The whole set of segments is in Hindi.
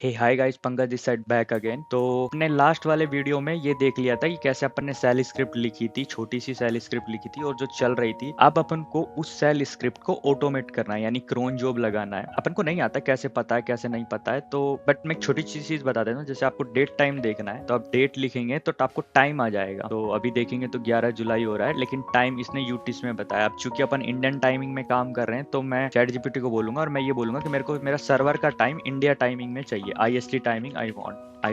Hey hi guys, Pankaj this side back again. तो अपने लास्ट वाले वीडियो में ये देख लिया था कि कैसे अपन ने सेल स्क्रिप्ट लिखी थी, छोटी सी सेल स्क्रिप्ट लिखी थी और जो चल रही थी। अब अपन को उस सेल स्क्रिप्ट को ऑटोमेट करना है, यानी क्रोन जॉब लगाना है। अपन को नहीं आता कैसे, पता है कैसे नहीं पता है। तो बट मैं एक छोटी सी चीज बता देता हूँ। जैसे आपको डेट टाइम देखना है तो आप डेट लिखेंगे तो आपको टाइम आ जाएगा। तो अभी देखेंगे तो 11 जुलाई हो रहा है, लेकिन टाइम इसने यूटीसी में बताया। अब चूंकि अपन इंडियन टाइमिंग में काम कर रहे हैं तो मैं चैट जीपीटी को बोलूंगा और मैं ये बोलूंगा कि मेरे को मेरा सर्वर का टाइम इंडिया टाइमिंग में चाहिए, IST timing I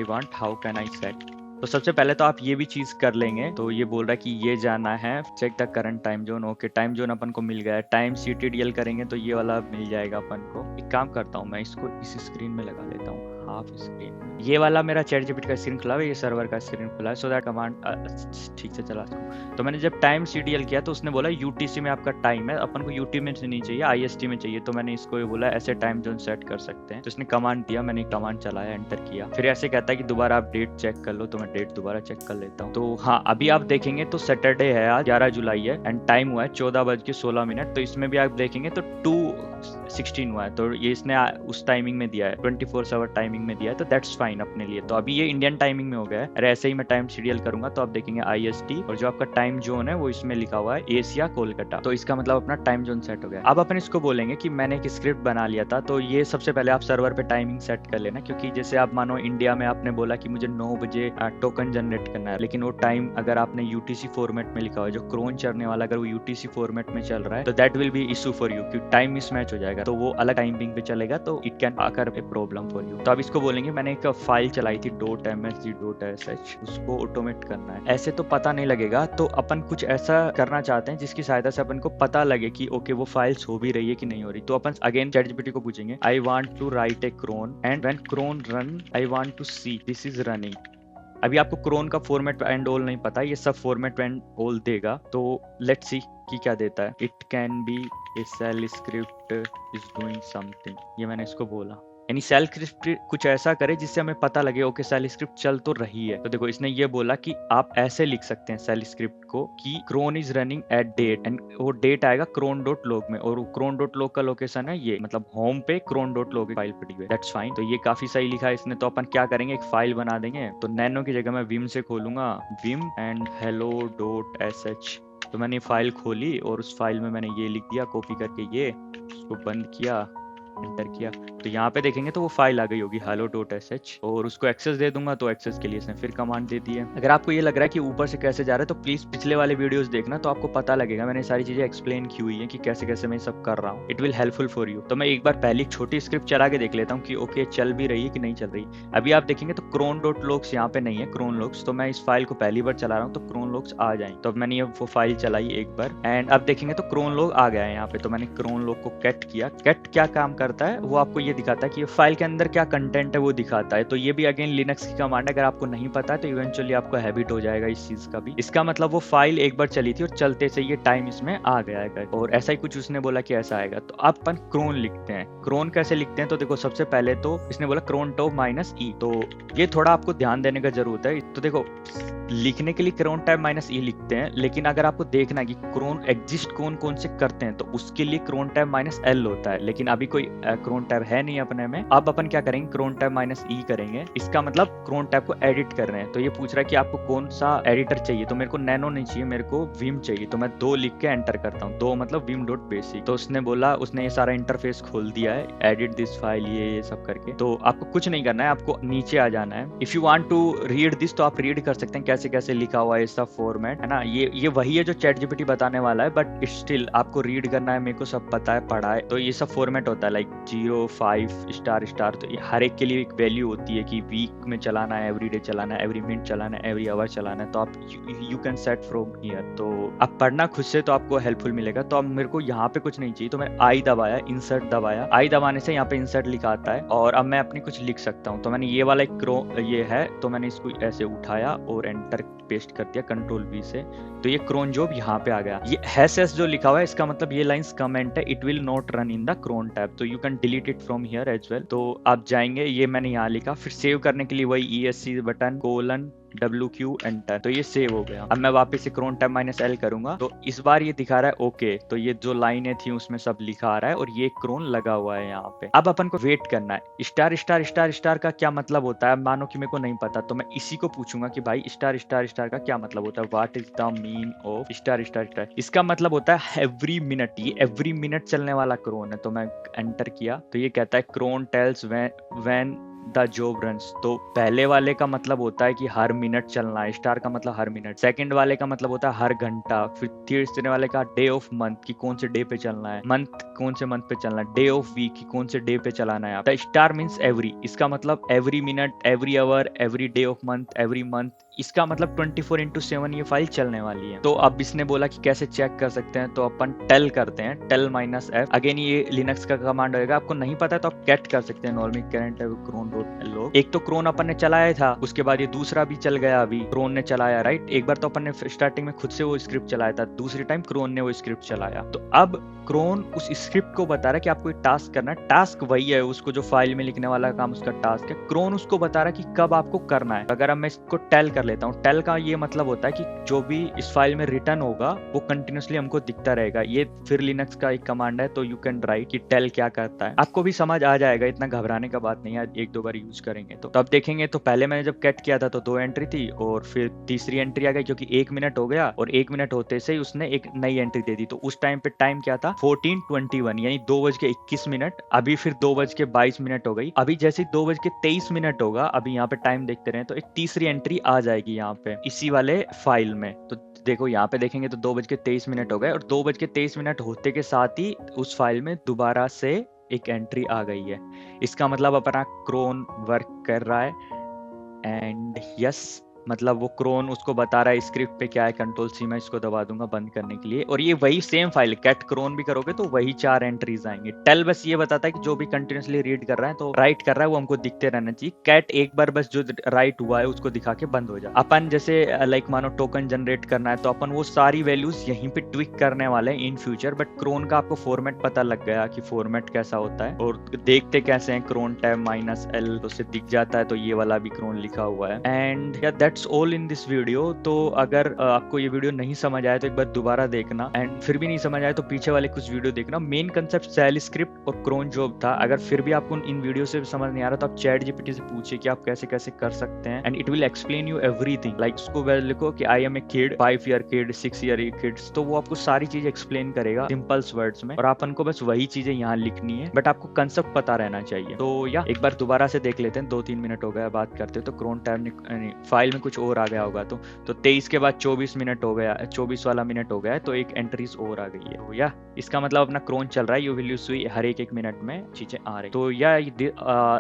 want how can I set. तो सबसे पहले तो आप ये भी चीज कर लेंगे। तो ये बोल रहा है कि ये जाना है, check the current time zone. Okay, time zone अपन को मिल गया है। टाइम सीटीडीएल करेंगे तो ये वाला मिल जाएगा अपन को। एक काम करता हूँ, मैं इसको इस स्क्रीन में लगा लेता हूँ, हाफ स्क्रीन। ये वाला मेरा चैट जीपीटी का स्क्रीन खुला है, ये सर्वर का स्क्रीन खुला है, सो दैट कमांड ठीक से चला सकूं। तो मैंने जब टाइम सीडीएल किया तो उसने बोला यूटीसी में आपका टाइम है, अपन को यूटी में नहीं चाहिए, आईएसटी में चाहिए। तो मैंने इसको ये बोला ऐसे टाइम जोन सेट कर सकते हैं। तो इसने कमांड दिया, मैंने कमांड चलाया, एंटर किया। फिर ऐसे कहता है कि दोबारा आप डेट चेक कर लो। तो मैं डेट दोबारा चेक कर लेता हूँ। तो हाँ, अभी आप देखेंगे तो सैटरडे है, आज 11 जुलाई है एंड टाइम हुआ है 14:16। तो इसमें भी आप देखेंगे तो 2:16 हुआ है। तो ये इसने उस टाइमिंग में दिया है, 24/7 टाइमिंग में दिया है। तो दैट्स फाइन अपने लिए। तो अभी ये इंडियन टाइमिंग में हो गया है। अरे ऐसे ही मैं टाइम सीरियल करूंगा तो आप देखेंगे आईएसटी और जो आपका टाइम जोन है वो इसमें लिखा हुआ है एशिया कोलकाता। तो इसका मतलब अपना टाइम जोन सेट हो गया। अब अपन इसको बोलेंगे कि मैंने एक स्क्रिप्ट बना लिया था। तो ये सबसे पहले आप सर्वर पे टाइमिंग सेट कर लेना, क्योंकि जैसे आप मानो इंडिया में आपने बोला कि मुझे 9 बजे टोकन जनरेट करना है, लेकिन वो टाइम अगर आपने यूटीसी फॉर्मेट में लिखा हुआ है, जो क्रोन चलने वाला अगर वो यूटीसी फॉर्मेट में चल रहा है तो that will be issue for you, क्योंकि टाइम मिसमैच हो जाएगा। तो वो अलग टाइमिंग पे चलेगा, तो इट कैन आकर ए प्रॉब्लम फॉर यू। तो अब इसको बोलेंगे मैंने एक फाइल चलाई थी .msg.sh, उसको ऑटोमेट करना है। ऐसे तो पता नहीं लगेगा, तो अपन कुछ ऐसा करना चाहते हैं जिसकी सहायता से अपन को पता लगे कि ओके वो फाइल्स हो भी रही है कि नहीं हो रही। तो अपन अगेन चैटजीपीटी को पूछेंगे I want to write a cron and when cron run I want to see this is running. अभी आपको क्रोन का फॉर्मेट एंड ऑल नहीं पता, ये सब फॉर्मेट एंड ऑल देगा। तो लेट्स सी कि क्या देता है। It can be a shell script is doing something, ये मैंने इसको बोला। यानी सेल स्क्रिप्ट कुछ ऐसा करे जिससे हमें पता लगे ओके सेल स्क्रिप्ट चल तो रही है। तो देखो इसने ये बोला कि आप ऐसे लिख सकते हैं सेल स्क्रिप्ट को कि cron is running at date, and वो डेट आएगा क्रोन डॉट लॉग में, और क्रोन डॉट लॉग का लोकेशन है ये, मतलब होम पे क्रोन डॉट लॉग फाइल पड़ी हुई है। That's fine. तो ये काफी सही लिखा है इसने। तो अपन क्या करेंगे, एक फाइल बना देंगे। तो नैनो की जगह मैं विम से खोलूंगा, Vim and hello dot sh। तो मैंने फाइल खोली और उस फाइल में मैंने ये लिख दिया कॉपी करके, ये उसको बंद किया, एंटर किया। तो यहाँ पे देखेंगे तो वो फाइल आ गई होगी hello.sh, और उसको एक्सेस दे दूंगा। तो एक्सेस के लिए इसने फिर कमांड दे दी है। अगर आपको ये लग रहा है कि ऊपर से कैसे जा रहा है तो प्लीज पिछले वाले वीडियोस देखना, तो आपको पता लगेगा मैंने सारी चीजें एक्सप्लेन की हुई है कि कैसे कैसे मैं सब कर रहा हूँ। It will helpful for you. तो मैं एक बार पहली छोटी स्क्रिप्ट चला के देख लेता हूँ कि ओके चल भी रही है कि नहीं चल रही। अभी आप देखेंगे तो क्रोन डॉट लॉग्स यहाँ पे नहीं है, क्रोन लॉग्स। तो मैं इस फाइल को पहली बार चला रहा हूँ तो क्रोन लॉग्स आ जाए। तो अब मैंने ये वो फाइल चलाई एक बार एंड अब देखेंगे तो क्रोन लॉग आ गया है यहाँ पे। तो मैंने क्रोन लॉग को कैट किया। कैट क्या काम करता है वो आपको ये दिखाता है कि फाइल के अंदर क्या कंटेंट है वो दिखाता है। तो ये भी अगेन लिनक्स की कमांड है, अगर आपको नहीं पता है तो इवेंचुअली आपको हैबिट हो जाएगा इस चीज का भी। इसका मतलब वो फाइल एक बार चली थी और चलते से ये टाइम इसमें आ गया है, और ऐसा ही कुछ उसने बोला कि ऐसा आएगा। तो अब अपन क्रोन लिखते हैं। क्रोन कैसे लिखते हैं, तो देखो सबसे पहले तो इसने बोला क्रोन टॉप -e। तो ये थोड़ा आपको ध्यान देने का जरूरत है। तो देखो लिखने के लिए क्रोन टैब -e लिखते हैं, लेकिन अगर आपको देखना है कि क्रोन एग्जिस्ट कौन कौन से करते हैं तो उसके लिए क्रोन टैब -l होता है। लेकिन अभी कोई क्रोन टैब है नहीं अपने में। अब अपन क्या करेंगे, क्रोन टैब -e करेंगे। इसका मतलब क्रोन टैब को एडिट कर रहे हैं। तो ये पूछ रहा है कि आपको कौन सा एडिटर चाहिए। तो मेरे को नैनो नहीं चाहिए, मेरे को विम चाहिए। तो मैं 2 लिख के एंटर करता हूँ, 2 मतलब विम डॉट बेसिक। तो उसने बोला, उसने ये सारा इंटरफेस खोल दिया है, एडिट दिस फाइल, ये सब करके। तो आपको कुछ नहीं करना है, आपको नीचे आ जाना है। If you want to read this तो आप रीड कर सकते हैं कैसे कैसे लिखा हुआ है सब फॉर्मेट, है ना। ये वही है जो चैट जीपीटी बताने वाला है, बट स्टिल आपको रीड करना है। मेरे को सब पता है, पढ़ा है। तो ये सब फॉर्मेट होता है लाइक 0, 5 स्टार स्टार। तो हर एक के लिए एक वैल्यू होती है कि वीक में चलाना है, एवरीडे चलाना है, एवरी मिनट चलाना है, एवरी आवर चलाना है। तो आप you can set from here. तो आप पढ़ना खुद से तो आपको हेल्पफुल मिलेगा। तो अब मेरे को यहाँ पे कुछ नहीं चाहिए, तो मैं आई दबाया, इंसर्ट दबाया। आई दबाने से यहाँ पे इंसर्ट लिखा आता है और अब मैं अपनी कुछ लिख सकता हूँ। तो मैंने ये वाला ये है, तो मैंने इसको ऐसे उठाया और एंटर पेस्ट कर दिया कंट्रोल V से। तो ये क्रोन जॉब यहाँ पे आ गया। ये हैश जो लिखा हुआ है इसका मतलब ये लाइंस कमेंट है, it will not run in the crontab. तो you can delete it from here as well. तो आप जाएंगे, ये मैंने यहाँ लिखा। फिर सेव करने के लिए वही ESC बटन WQ एंटर, तो ये सेव हो गया। अब मैं वापस से क्रोन टैब -L करूंगा तो इस बार ये दिखा रहा है ओके, तो ये जो लाइनें थी उसमें सब लिखा आ रहा है और ये क्रोन लगा हुआ है यहाँ पे। अब अपन को वेट करना है। स्टार स्टार स्टार स्टार का क्या मतलब होता है, मानो कि मेरे को नहीं पता, तो मैं इसी को पूछूंगा कि भाई स्टार स्टार स्टार का क्या मतलब होता है, what is the mean of star star star. इसका मतलब होता है एवरी मिनट, ये एवरी मिनट चलने वाला क्रोन है। तो मैं एंटर किया तो ये कहता है cron tells when the job runs. तो पहले वाले का मतलब होता है कि हर मिनट चलना है, स्टार का मतलब हर मिनट, सेकंड वाले का मतलब होता है हर घंटा, फिर तीसरे वाले का डे ऑफ मंथ कि कौन से डे पे चलना है, मंथ कौन से मंथ पे चलना है, डे ऑफ वीक कि कौन से डे पे चलाना है। द स्टार मीन्स एवरी, इसका मतलब every minute, every hour, every day of month, every month, इसका मतलब 24/7 ये फाइल चलने वाली है। तो अब इसने बोला कि कैसे चेक कर सकते हैं, तो अपन टेल करते हैं, टेल -F। अगेन ये लिनक्स का कमांड होगा, आपको नहीं पता है तो आप कैट कर सकते हैं नॉर्मली करंट क्रोन log। एक तो क्रोन अपन ने चलाया था, उसके बाद ये दूसरा भी चल गया, अभी क्रोन ने चलाया, राइट। एक बार तो अपन ने स्टार्टिंग में खुद से वो स्क्रिप्ट चलाया था, दूसरी टाइम क्रोन ने वो स्क्रिप्ट चलाया। तो अब क्रोन उस स्क्रिप्ट को बता रहा है कि आपको एक टास्क करना है, टास्क वही है उसको जो फाइल में लिखने वाला काम उसका टास्क है, क्रोन उसको बता रहा है कि कब आपको करना है। अगर अब मैं इसको टेल कर लेता हूँ, टेल का ये मतलब होता है कि जो भी इस फाइल में रिटर्न होगा वो कंटिन्यूसली हमको दिखता रहेगा। ये फिर लिनक्स का एक कमांड है, तो यू कैन राइट कि टेल क्या करता है, आपको भी समझ आ जाएगा, इतना घबराने का बात नहीं है, एक दो बार यूज करेंगे तो तब देखेंगे। तो पहले मैंने जब कैट किया था तो 2 एंट्री थी और फिर तीसरी एंट्री आ गई क्योंकि 1 मिनट हो गया, और 1 मिनट होते से ही उसने एक नई एंट्री दे दी। तो उस टाइम पे टाइम क्या था 14:21 यानी 2:21। अभी फिर 2:22 हो गई। अभी जैसे 2:23 होगा, अभी यहाँ पे टाइम देखते रहे तो एक तीसरी एंट्री आ जाएगी यहाँ पे इसी वाले फाइल में। तो देखो यहाँ पे देखेंगे तो 2:23 हो गए, और 2:23 होते के साथ ही उस फाइल में दोबारा से एक एंट्री आ गई है। इसका मतलब अपना क्रोन वर्क कर रहा है, एंड यस मतलब वो क्रोन उसको बता रहा है स्क्रिप्ट पे क्या है। Ctrl+C मैं इसको दबा दूंगा बंद करने के लिए, और ये वही सेम फाइल कैट क्रोन भी करोगे तो वही 4 एंट्रीज आएंगे। टेल बस ये बताता है कि जो भी कंटिन्यूसली रीड कर रहा है तो राइट कर रहा है वो हमको दिखते रहना चाहिए। कैट एक बार बस जो राइट हुआ है उसको दिखा के बंद हो जाए। अपन जैसे लाइक मानो टोकन जनरेट करना है तो अपन वो सारी वैल्यूज यहीं पे ट्विक करने वाले हैं इन फ्यूचर। बट क्रोन का आपको फॉर्मेट पता लग गया कि फॉर्मेट कैसा होता है, और देखते कैसे हैं क्रोन टैब -L तो से दिख जाता है, तो ये वाला भी क्रोन लिखा हुआ है। एंड या that's all in this video. तो अगर आपको ये वीडियो नहीं समझ आया तो एक बार दोबारा देखना, एंड फिर भी नहीं समझ आया तो पीछे वाले कुछ वीडियो देखना। मेन कंसेप्ट सेल स्क्रिप्ट और क्रोन जॉब था। अगर फिर भी आपको इन वीडियो से समझ नहीं आ रहा तो आप चैट जीपीटी से पूछिए कि आप कैसे कैसे कर सकते हैं, and it will explain you everything. Like उसको लिखो कि I am a kid, 5 year kid, 6 year kids, तो वो आपको सारी चीज एक्सप्लेन करेगा सिंपल्स वर्ड्स में, और अपन को बस वही चीजें यहाँ लिखनी है, बट आपको कंसेप्ट पता रहना चाहिए। तो या एक बार दोबारा से देख लेते हैं, 2-3 मिनट हो गया बात करते तो क्रोन टैब फाइल में कुछ और आ गया होगा। तो 23 के बाद 24 मिनट हो गया, 24 वाला मिनट हो गया, तो एक एंट्रीज और आ गई है। तो या इसका मतलब अपना क्रोन चल रहा है, यू विल यूज हर एक मिनट में चीजें आ रही। तो या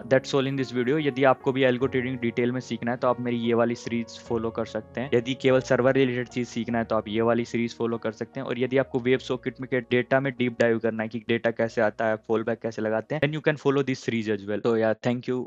that's all in this video. यदि आपको भी एल्गो ट्रेडिंग डिटेल में सीखना है तो आप मेरी ये वाली सीरीज फॉलो कर सकते हैं। यदि केवल सर्वर रिलेटेड चीज सीखना है तो आप ये वाली सीरीज फॉलो कर सकते हैं। और यदि आपको वेब सॉकेट में डेटा में डीप डाइव करना है कि डेटा कैसे आता है, फॉल बैक कैसे लगाते हैं, then you can follow this series as well. तो या थैंक यू।